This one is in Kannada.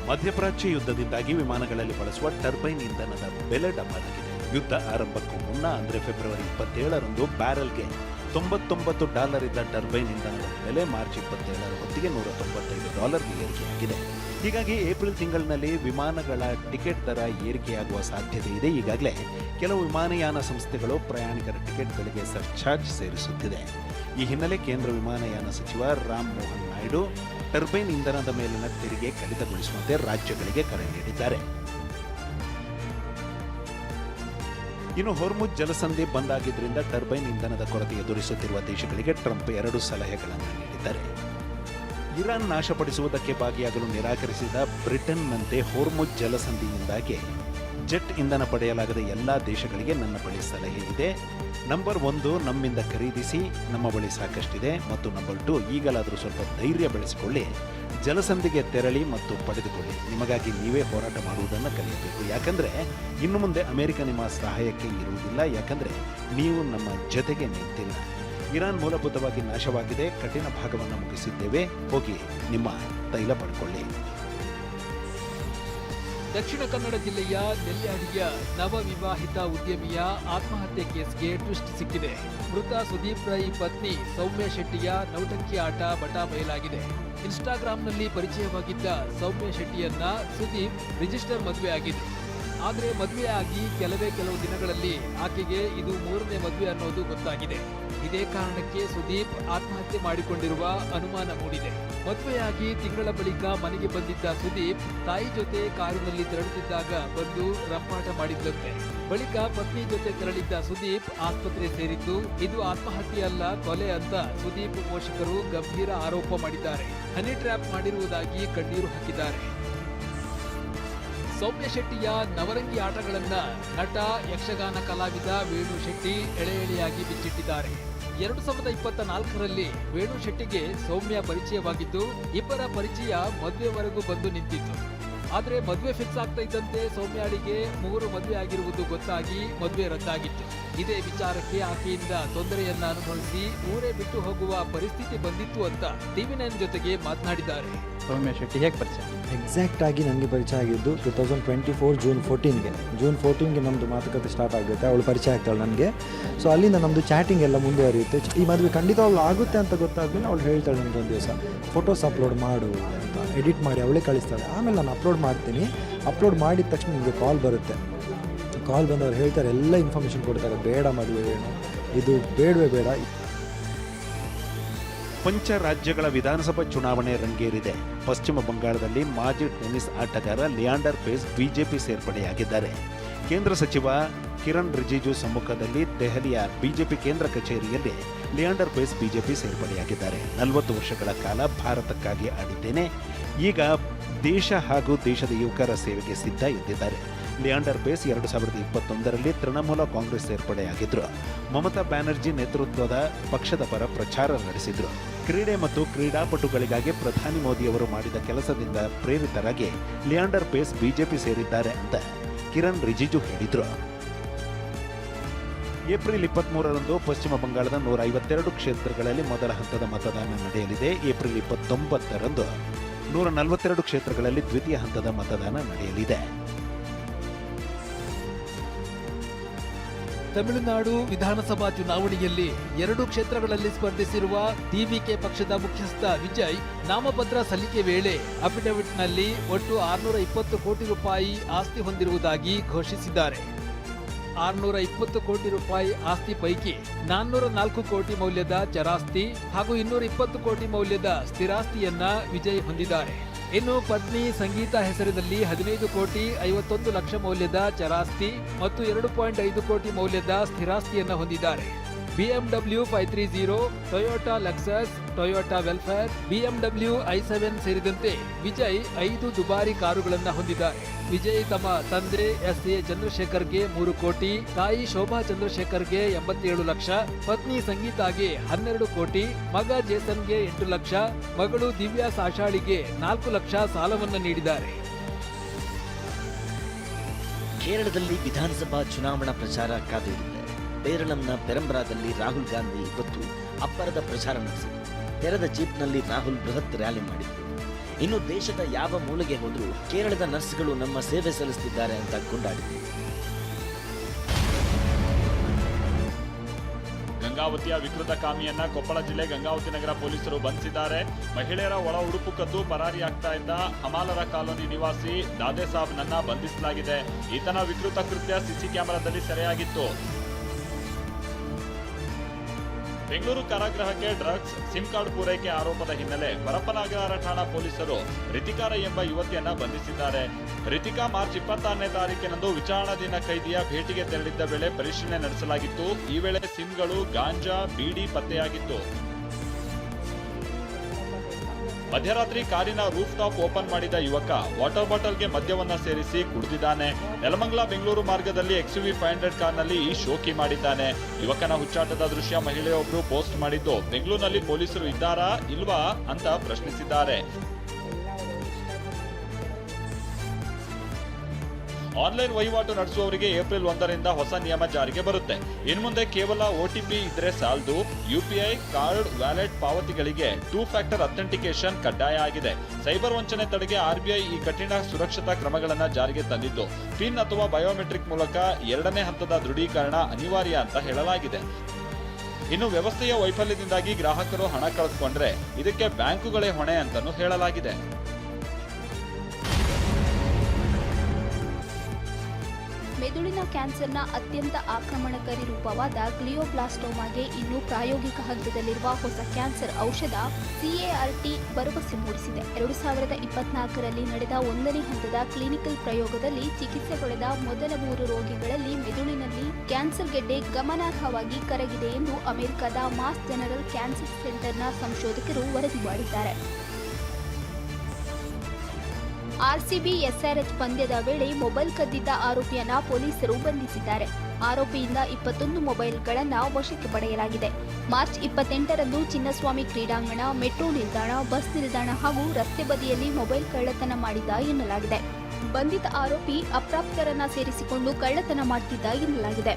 ಮಧ್ಯಪ್ರಾಚ್ಯ ಯುದ್ಧದಿಂದಾಗಿ ವಿಮಾನಗಳಲ್ಲಿ ಬಳಸುವ ಟರ್ಬೈನ್ ಇಂಧನದ ಬೆಲೆ ಡಬಲ್ ಆಗಿದೆ. ಯುದ್ಧ ಆರಂಭಕ್ಕೂ ಮುನ್ನ ಅಂದರೆ ಫೆಬ್ರವರಿ 27ರಂದು ಬ್ಯಾರೆಲ್ಗೆ $99 ಇದ್ದ ಟರ್ಬೈನ್ ಇಂಧನದ ಬೆಲೆ ಮಾರ್ಚ್ 27ರ ಹೊತ್ತಿಗೆ $195ಗೆ ಏರಿಕೆಯಾಗಿದೆ. ಹೀಗಾಗಿ ಏಪ್ರಿಲ್ ತಿಂಗಳಿನಲ್ಲಿ ವಿಮಾನಗಳ ಟಿಕೆಟ್ ದರ ಏರಿಕೆಯಾಗುವ ಸಾಧ್ಯತೆ ಇದೆ. ಈಗಾಗಲೇ ಕೆಲವು ವಿಮಾನಯಾನ ಸಂಸ್ಥೆಗಳು ಪ್ರಯಾಣಿಕರ ಟಿಕೆಟ್ ಬೆಲೆಗೆ ಸರ್ಚಾರ್ಜ್ ಸೇರಿಸುತ್ತಿದೆ. ಈ ಹಿನ್ನೆಲೆ ಕೇಂದ್ರ ವಿಮಾನಯಾನ ಸಚಿವ ರಾಮ್ ಮೋಹನ್ ನಾಯ್ಡು ಟರ್ಬೈನ್ ಇಂಧನದ ಮೇಲಿನ ತೆರಿಗೆ ಕಡಿತಗೊಳಿಸುವಂತೆ ರಾಜ್ಯಗಳಿಗೆ ಕರೆ ನೀಡಿದ್ದಾರೆ. ಇನ್ನು ಹೊರ್ಮುಜ್ ಜಲಸಂಧಿ ಬಂದ್ ಆಗಿದ್ದರಿಂದ ಟರ್ಬೈನ್ ಇಂಧನದ ಕೊರತೆ ಎದುರಿಸುತ್ತಿರುವ ದೇಶಗಳಿಗೆ ಟ್ರಂಪ್ 2 ಸಲಹೆಗಳನ್ನು ನೀಡಿದ್ದಾರೆ. ಇರಾನ್ ನಾಶಪಡಿಸುವುದಕ್ಕೆ ಭಾಗಿಯಾಗಲು ನಿರಾಕರಿಸಿದ ಬ್ರಿಟನ್ನಂತೆ ಹೊರ್ಮುಜ್ ಜಲಸಂಧಿಯಿಂದಾಗಿ ಜೆಟ್ ಇಂಧನ ಪಡೆಯಲಾಗದ ಎಲ್ಲಾ ದೇಶಗಳಿಗೆ ನನ್ನ ಬಳಿ ಸಲಹೆ ಇದೆ. ನಂಬರ್ 1, ನಮ್ಮಿಂದ ಖರೀದಿಸಿ, ನಮ್ಮ ಬಳಿ ಸಾಕಷ್ಟಿದೆ. ಮತ್ತು ನಂಬರ್ 2, ಈಗಲಾದರೂ ಸ್ವಲ್ಪ ಧೈರ್ಯ ಬೆಳೆಸಿಕೊಳ್ಳಿ, ಜಲಸಂಧಿಗೆ ತೆರಳಿ ಮತ್ತು ಪಡೆದುಕೊಳ್ಳಿ. ನಿಮಗಾಗಿ ನೀವೇ ಹೋರಾಟ ಮಾಡುವುದನ್ನು ಕಲಿಯಬೇಕು. ಯಾಕಂದ್ರೆ ಇನ್ನು ಮುಂದೆ ಅಮೆರಿಕ ನಿಮ್ಮ ಸಹಾಯಕ್ಕೆ ಇರುವುದಿಲ್ಲ. ಯಾಕಂದ್ರೆ ನೀವು ನಮ್ಮ ಜೊತೆಗೆ ನಿಂತಿಲ್ಲ. ಇರಾನ್ ಮೂಲಭೂತವಾಗಿ ನಾಶವಾಗಿದೆ. ಕಠಿಣ ಭಾಗವನ್ನು ಮುಗಿಸಿದ್ದೇವೆ. ಹೋಗಿ ನಿಮ್ಮ ತೈಲ ಪಡ್ಕೊಳ್ಳಿ. ದಕ್ಷಿಣ ಕನ್ನಡ ಜಿಲ್ಲೆಯ ನೆಲ್ಯಾಡಿಯ ನವವಿವಾಹಿತ ಉದ್ಯಮಿಯ ಆತ್ಮಹತ್ಯೆ ಕೇಸ್ಗೆ ಟ್ವಿಸ್ಟ್ ಸಿಕ್ಕಿದೆ. ಮೃತ ಸುದೀಪ್ ರೈ ಪತ್ನಿ ಸೌಮ್ಯ ಶೆಟ್ಟಿಯ ನೌಟಂಕಿ ಆಟ ಬಟ ಬಯಲಾಗಿದೆ. ಇನ್ಸ್ಟಾಗ್ರಾಂನಲ್ಲಿ ಪರಿಚಯವಾಗಿದ್ದ ಸೌಮ್ಯ ಶೆಟ್ಟಿಯನ್ನ ಸುದೀಪ್ ರಿಜಿಸ್ಟರ್ ಮದುವೆ ಆಗಿದ್ರು. ಆದರೆ ಮದುವೆಯಾಗಿ ಕೆಲವು ದಿನಗಳಲ್ಲಿ ಆಕೆಗೆ ಇದು 3ನೇ ಮದುವೆ ಅನ್ನೋದು ಗೊತ್ತಾಗಿದೆ. ಇದೇ ಕಾರಣಕ್ಕೆ ಸುದೀಪ್ ಆತ್ಮಹತ್ಯೆ ಮಾಡಿಕೊಂಡಿರುವ ಅನುಮಾನ ಮೂಡಿದೆ. ಮದುವೆಯಾಗಿ ತಿಂಗಳ ಬಳಿಕ ಮನೆಗೆ ಬಂದಿದ್ದ ಸುದೀಪ್ ತಾಯಿ ಜೊತೆ ಕಾರಿನಲ್ಲಿ ತೆರಳುತ್ತಿದ್ದಾಗ ಬಂದು ರಂಪಾಟ ಮಾಡಿದ್ದಂತೆ. ಬಳಿಕ ಪತ್ನಿ ಜೊತೆ ತೆರಳಿದ್ದ ಸುದೀಪ್ ಆಸ್ಪತ್ರೆ ಸೇರಿದ್ದು ಇದು ಆತ್ಮಹತ್ಯೆ ಅಲ್ಲ, ಕೊಲೆ ಅಂತ ಸುದೀಪ್ ಪೋಷಕರು ಗಂಭೀರ ಆರೋಪ ಮಾಡಿದ್ದಾರೆ. ಹನಿ ಟ್ರ್ಯಾಪ್ ಮಾಡಿರುವುದಾಗಿ ಕಣ್ಣೀರು ಹಾಕಿದ್ದಾರೆ. ಸೌಮ್ಯ ಶೆಟ್ಟಿಯ ನವರಂಗಿ ಆಟಗಳನ್ನ ನಟ ಯಕ್ಷಗಾನ ಕಲಾವಿದ ವೇಣು ಶೆಟ್ಟಿ ಎಳೆಯಾಗಿ ಬಿಚ್ಚಿಟ್ಟಿದ್ದಾರೆ. 2024ರಲ್ಲಿ ವೇಣು ಶೆಟ್ಟಿಗೆ ಸೌಮ್ಯ ಪರಿಚಯವಾಗಿದ್ದು ಇಬ್ಬರ ಪರಿಚಯ ಮದುವೆವರೆಗೂ ಬಂದು ನಿಂತಿತ್ತು. ಆದರೆ ಮದುವೆ ಫಿಕ್ಸ್ ಆಗ್ತಾ ಇದ್ದಂತೆ ಸೌಮ್ಯಾಳಿಗೆ 3 ಮದುವೆ ಆಗಿರುವುದು ಗೊತ್ತಾಗಿ ಮದುವೆ ರದ್ದಾಗಿತ್ತು. ಇದೇ ವಿಚಾರಕ್ಕೆ ಆಕೆಯಿಂದ ತೊಂದರೆಯನ್ನ ಅನುಭವಿಸಿ ಊರೇ ಬಿಟ್ಟು ಹೋಗುವ ಪರಿಸ್ಥಿತಿ ಬಂದಿತ್ತು ಅಂತ TV9 ಜೊತೆಗೆ ಮಾತನಾಡಿದ್ದಾರೆ. ಸೌಮ್ಯ ಶೆಟ್ಟಿ ಹೇಗೆ ಪರಿಚಯ? ಎಕ್ಸಾಕ್ಟ್ ಆಗಿ ನನಗೆ ಪರಿಚಯ ಆಗಿದ್ದು 2024 ಜೂನ್ 14ಗೆ ನಮ್ಮದು ಮಾತುಕತೆ ಸ್ಟಾರ್ಟ್ ಆಗುತ್ತೆ. ಅವಳು ಪರಿಚಯ ಆಗ್ತಾಳೆ ನನಗೆ. ಸೊ ಅಲ್ಲಿಂದ ನಮ್ಮದು ಚಾಟಿಂಗ್ ಎಲ್ಲ ಮುಂದುವರಿಯುತ್ತೆ. ಈ ಮದುವೆ ಖಂಡಿತ ಅವಳು ಆಗುತ್ತೆ ಅಂತ ಗೊತ್ತಾದ್ಮೇಲೆ ಅವಳು ಹೇಳ್ತಾಳೆ ನನಗೆ ಒಂದು ದಿವಸ ಫೋಟೋಸ್ ಅಪ್ಲೋಡ್ ಮಾಡು ಅಂತ, ಎಡಿಟ್ ಮಾಡಿ ಅವಳೇ ಕಳಿಸ್ತಾಳೆ. ಆಮೇಲೆ ನಾನು ಅಪ್ಲೋಡ್ ಮಾಡ್ತೀನಿ. ಅಪ್ಲೋಡ್ ಮಾಡಿದ ತಕ್ಷಣ ನಿಮಗೆ ಕಾಲ್ ಬರುತ್ತೆ. ಕಾಲ್ ಬಂದವ್ರು ಹೇಳ್ತಾರೆ, ಎಲ್ಲ ಇನ್ಫಾರ್ಮೇಷನ್ ಕೊಡ್ತಾರೆ, ಬೇಡ ಮದುವೆ ಏನು, ಇದು ಬೇಡವೇ ಬೇಡ. ಪಂಚ ರಾಜ್ಯಗಳ ವಿಧಾನಸಭಾ ಚುನಾವಣೆ ರಂಗೇರಿದೆ. ಪಶ್ಚಿಮ ಬಂಗಾಳದಲ್ಲಿ ಮಾಜಿ ಟೆನ್ನಿಸ್ ಆಟಗಾರ ಲಿಯಾಂಡರ್ ಪೇಸ್ ಬಿಜೆಪಿ ಸೇರ್ಪಡೆಯಾಗಿದ್ದಾರೆ. ಕೇಂದ್ರ ಸಚಿವ ಕಿರಣ್ ರಿಜಿಜು ಸಮ್ಮುಖದಲ್ಲಿ ದೆಹಲಿಯ ಬಿಜೆಪಿ ಕೇಂದ್ರ ಕಚೇರಿಯಲ್ಲಿ ಲಿಯಾಂಡರ್ ಪೇಸ್ ಬಿಜೆಪಿ ಸೇರ್ಪಡೆಯಾಗಿದ್ದಾರೆ. 40 ವರ್ಷಗಳ ಕಾಲ ಭಾರತಕ್ಕಾಗಿ ಆಡಿದ್ದೇನೆ, ಈಗ ದೇಶ ಹಾಗೂ ದೇಶದ ಯುವಕರ ಸೇವೆಗೆ ಸಿದ್ಧ ಎಂದಿದ್ದಾರೆ. ಲಿಯಾಂಡರ್ ಪೇಸ್ 2021ರಲ್ಲಿ ತೃಣಮೂಲ ಕಾಂಗ್ರೆಸ್ ಸೇರ್ಪಡೆಯಾಗಿದ್ರು. ಮಮತಾ ಬ್ಯಾನರ್ಜಿ ನೇತೃತ್ವದ ಪಕ್ಷದ ಪರ ಪ್ರಚಾರ ನಡೆಸಿದ್ರು. ಕ್ರೀಡೆ ಮತ್ತು ಕ್ರೀಡಾಪಟುಗಳಿಗಾಗಿ ಪ್ರಧಾನಿ ಮೋದಿಯವರು ಮಾಡಿದ ಕೆಲಸದಿಂದ ಪ್ರೇರಿತರಾಗಿ ಲಿಯಾಂಡರ್ ಪೇಸ್ ಬಿಜೆಪಿ ಸೇರಿದ್ದಾರೆ ಅಂತ ಕಿರಣ್ ರಿಜಿಜು ಹೇಳಿದ್ರು. ಏಪ್ರಿಲ್ 23ರಂದು ಪಶ್ಚಿಮ ಬಂಗಾಳದ 152 ಕ್ಷೇತ್ರಗಳಲ್ಲಿ ಮೊದಲ ಹಂತದ ಮತದಾನ ನಡೆಯಲಿದೆ. ಏಪ್ರಿಲ್ 29ರಂದು 142 ಕ್ಷೇತ್ರಗಳಲ್ಲಿ ದ್ವಿತೀಯ ಹಂತದ ಮತದಾನ ನಡೆಯಲಿದೆ. ತಮಿಳುನಾಡು ವಿಧಾನಸಭಾ ಚುನಾವಣೆಯಲ್ಲಿ 2 ಕ್ಷೇತ್ರಗಳಲ್ಲಿ ಸ್ಪರ್ಧಿಸಿರುವ ಡಿವಿಕೆ ಪಕ್ಷದ ಮುಖ್ಯಸ್ಥ ವಿಜಯ್ ನಾಮಪತ್ರ ಸಲ್ಲಿಕೆ ವೇಳೆ ಅಫಿಡವಿಟ್ನಲ್ಲಿ ಒಟ್ಟು 620 ಕೋಟಿ ರೂಪಾಯಿ ಆಸ್ತಿ ಹೊಂದಿರುವುದಾಗಿ ಘೋಷಿಸಿದ್ದಾರೆ. 620 ಕೋಟಿ ರೂಪಾಯಿ ಆಸ್ತಿ ಪೈಕಿ 404 ಕೋಟಿ ಮೌಲ್ಯದ ಚರಾಸ್ತಿ ಹಾಗೂ 220 ಕೋಟಿ ಮೌಲ್ಯದ ಸ್ಥಿರಾಸ್ತಿಯನ್ನ ವಿಜಯ್ ಹೊಂದಿದ್ದಾರೆ. ಇನ್ನು ಪತ್ನಿ ಸಂಗೀತ ಹೆಸರಿನಲ್ಲಿ 15 ಕೋಟಿ 51 ಲಕ್ಷ ಮೌಲ್ಯದ ಚರಾಸ್ತಿ ಮತ್ತು 2.5 ಕೋಟಿ ಮೌಲ್ಯದ ಸ್ಥಿರಾಸ್ತಿಯನ್ನು ಹೊಂದಿದ್ದಾರೆ. BMW 530, Toyota Lexus, Toyota welfare, BMW i7 ಸೇರಿದಂತೆ ವಿಜಯ್ 5 ದುಬಾರಿ ಕಾರುಗಳನ್ನು ಹೊಂದಿದ್ದಾರೆ. ವಿಜಯ್ ತಮ್ಮ ತಂದೆ SA ಚಂದ್ರಶೇಖರ್ಗೆ 3 ಕೋಟಿ, ತಾಯಿ ಶೋಭಾ ಚಂದ್ರಶೇಖರ್ಗೆ 87 ಲಕ್ಷ, ಪತ್ನಿ ಸಂಗೀತಾಗೆ 12 ಕೋಟಿ, ಮಗ ಜೇಸನ್ಗೆ 8 ಲಕ್ಷ, ಮಗಳು ದಿವ್ಯಾ ಸಾಶಾಳಿಗೆ 4 ಲಕ್ಷ ಸಾಲವನ್ನು ನೀಡಿದ್ದಾರೆ. ಕೇರಳದಲ್ಲಿ ವಿಧಾನಸಭಾ ಚುನಾವಣಾ ಪ್ರಚಾರ ಕಾದಿದೆ. ಕೇರಳಂನ ಪೆರಂಬ್ರಾದಲ್ಲಿ ರಾಹುಲ್ ಗಾಂಧಿ ಇವತ್ತು ಅಬ್ಬರದ ಪ್ರಚಾರ ನಡೆಸಿದರು. ತೆರೆದ ಜೀಪ್ನಲ್ಲಿ ರಾಹುಲ್ ಬೃಹತ್ ರ್ಯಾಲಿ ಮಾಡಿದರು. ಇನ್ನು ದೇಶದ ಯಾವ ಮೂಲೆಗೆ ಹೋದರೂ ಕೇರಳದ ನರ್ಸ್ಗಳು ನಮ್ಮ ಸೇವೆ ಸಲ್ಲಿಸುತ್ತಿದ್ದಾರೆ ಅಂತ ಕೊಂಡಾಡಿದರು. ಗಂಗಾವತಿಯ ವಿಕೃತ ಕಾಮಿಯನ್ನ ಕೊಪ್ಪಳ ಜಿಲ್ಲೆ ಗಂಗಾವತಿ ನಗರ ಪೊಲೀಸರು ಬಂಧಿಸಿದ್ದಾರೆ. ಮಹಿಳೆಯರ ಒಳ ಉಡುಪು ಕದ್ದು ಪರಾರಿಯಾಗ್ತಾ ಇದ್ದ ಹಮಾಲರ ಕಾಲೋನಿ ನಿವಾಸಿ ದಾದೆ ಸಾಬ್ನನ್ನ ಬಂಧಿಸಲಾಗಿದೆ. ಈತನ ವಿಕೃತ ಕೃತ್ಯ ಸಿಸಿ ಕ್ಯಾಮೆರಾದಲ್ಲಿ ಸೆರೆಯಾಗಿತ್ತು. ಬೆಂಗಳೂರು ಕಾರಾಗೃಹಕ್ಕೆ ಡ್ರಗ್ಸ್ ಸಿಮ್ ಕಾರ್ಡ್ ಪೂರೈಕೆ ಆರೋಪದ ಹಿನ್ನೆಲೆ ಪರಪ್ಪನಗರ ಠಾಣಾ ಪೊಲೀಸರು ರಿತಿಕಾ ರೈ ಎಂಬ ಯುವತಿಯನ್ನ ಬಂಧಿಸಿದ್ದಾರೆ. ರಿತಿಕಾ ಮಾರ್ಚ್ 26ನೇ ತಾರೀಕಿನಂದು ವಿಚಾರಣಾಧೀನ ಕೈದಿಯ ಭೇಟಿಗೆ ತೆರಳಿದ್ದ ವೇಳೆ ಪರಿಶೀಲನೆ ನಡೆಸಲಾಗಿತ್ತು. ಈ ವೇಳೆ ಸಿಮ್ಗಳು, ಗಾಂಜಾ, ಬೀಡಿ ಪತ್ತೆಯಾಗಿತ್ತು. ಮಧ್ಯರಾತ್ರಿ ಕಾರಿನ ರೂಫ್ ಟಾಪ್ ಓಪನ್ ಮಾಡಿದ ಯುವಕ ವಾಟರ್ ಬಾಟಲ್ಗೆ ಮದ್ಯವನ್ನ ಸೇರಿಸಿ ಕುಡಿದಿದ್ದಾನೆ. ನೆಲಮಂಗಲ ಬೆಂಗಳೂರು ಮಾರ್ಗದಲ್ಲಿ XUV 500 ಕಾರ್ನಲ್ಲಿ ಈ ಶೋಕಿ ಮಾಡಿದ್ದಾನೆ. ಯುವಕನ ಹುಚ್ಚಾಟದ ದೃಶ್ಯ ಮಹಿಳೆಯೊಬ್ಬರು ಪೋಸ್ಟ್ ಮಾಡಿದ್ದು ಬೆಂಗಳೂರಿನಲ್ಲಿ ಪೊಲೀಸರು ಇದ್ದಾರಾ ಇಲ್ವಾ ಅಂತ ಪ್ರಶ್ನಿಸಿದ್ದಾರೆ. ಆನ್ಲೈನ್ ವಹಿವಾಟು ನಡೆಸುವವರಿಗೆ ಏಪ್ರಿಲ್ 1ರಿಂದ ಹೊಸ ನಿಯಮ ಜಾರಿಗೆ ಬರುತ್ತೆ. ಇನ್ಮುಂದೆ ಕೇವಲ OTP ಇದ್ರೆ ಸಾಲದು. UPI, ಕಾರ್ಡ್, ವ್ಯಾಲೆಟ್ ಪಾವತಿಗಳಿಗೆ 2 ಫ್ಯಾಕ್ಟರ್ ಅಥೆಂಟಿಕೇಶನ್ ಕಡ್ಡಾಯ ಆಗಿದೆ. ಸೈಬರ್ ವಂಚನೆ ತಡೆಗೆ RBI ಈ ಕಠಿಣ ಸುರಕ್ಷತಾ ಕ್ರಮಗಳನ್ನು ಜಾರಿಗೆ ತಂದಿದ್ದು ಪಿನ್ ಅಥವಾ ಬಯೋಮೆಟ್ರಿಕ್ ಮೂಲಕ 2ನೇ ಹಂತದ ದೃಢೀಕರಣ ಅನಿವಾರ್ಯ ಅಂತ ಹೇಳಲಾಗಿದೆ. ಇನ್ನು ವ್ಯವಸ್ಥೆಯ ವೈಫಲ್ಯದಿಂದಾಗಿ ಗ್ರಾಹಕರು ಹಣ ಕಳೆದುಕೊಂಡ್ರೆ ಇದಕ್ಕೆ ಬ್ಯಾಂಕುಗಳೇ ಹೊಣೆ ಅಂತಾನೂ ಹೇಳಲಾಗಿದೆ. ಮೆದುಳಿನ ಕ್ಯಾನ್ಸರ್ನ ಅತ್ಯಂತ ಆಕ್ರಮಣಕಾರಿ ರೂಪವಾದ ಗ್ಲಿಯೋಬ್ಲಾಸ್ಟೋಮಾಗೆ ಇನ್ನೂ ಪ್ರಾಯೋಗಿಕ ಹಂತದಲ್ಲಿರುವ ಹೊಸ ಕ್ಯಾನ್ಸರ್ ಔಷಧ CAR-T ಭರವಸೆ ಮೂಡಿಸಿದೆ. 2024ರಲ್ಲಿ ನಡೆದ 1ನೇ ಹಂತದ ಕ್ಲಿನಿಕಲ್ ಪ್ರಯೋಗದಲ್ಲಿ ಚಿಕಿತ್ಸೆ ಪಡೆದ ಮೊದಲ 3 ರೋಗಿಗಳಲ್ಲಿ ಮೆದುಳಿನಲ್ಲಿ ಕ್ಯಾನ್ಸರ್ ಗೆಡ್ಡೆ ಗಮನಾರ್ಹವಾಗಿ ಕರಗಿದೆ ಎಂದು ಅಮೆರಿಕದ ಮಾಸ್ ಜನರಲ್ ಕ್ಯಾನ್ಸರ್ ಸೆಂಟರ್ನ ಸಂಶೋಧಕರು ವರದಿ ಮಾಡಿದ್ದಾರೆ. RCB SRH ಪಂದ್ಯದ ವೇಳೆ ಮೊಬೈಲ್ ಕದ್ದಿದ್ದ ಆರೋಪಿಯನ್ನ ಪೊಲೀಸರು ಬಂಧಿಸಿದ್ದಾರೆ. ಆರೋಪಿಯಿಂದ 21 ಮೊಬೈಲ್ಗಳನ್ನು ವಶಕ್ಕೆ ಪಡೆಯಲಾಗಿದೆ. ಮಾರ್ಚ್ 28ರಂದು ಚಿನ್ನಸ್ವಾಮಿ ಕ್ರೀಡಾಂಗಣ, ಮೆಟ್ರೋ ನಿಲ್ದಾಣ, ಬಸ್ ನಿಲ್ದಾಣ ಹಾಗೂ ರಸ್ತೆ ಬದಿಯಲ್ಲಿ ಮೊಬೈಲ್ ಕಳ್ಳತನ ಮಾಡಿದ್ದ ಎನ್ನಲಾಗಿದೆ. ಬಂಧಿತ ಆರೋಪಿ ಅಪ್ರಾಪ್ತರನ್ನ ಸೇರಿಸಿಕೊಂಡು ಕಳ್ಳತನ ಮಾಡುತ್ತಿದ್ದ ಎನ್ನಲಾಗಿದೆ.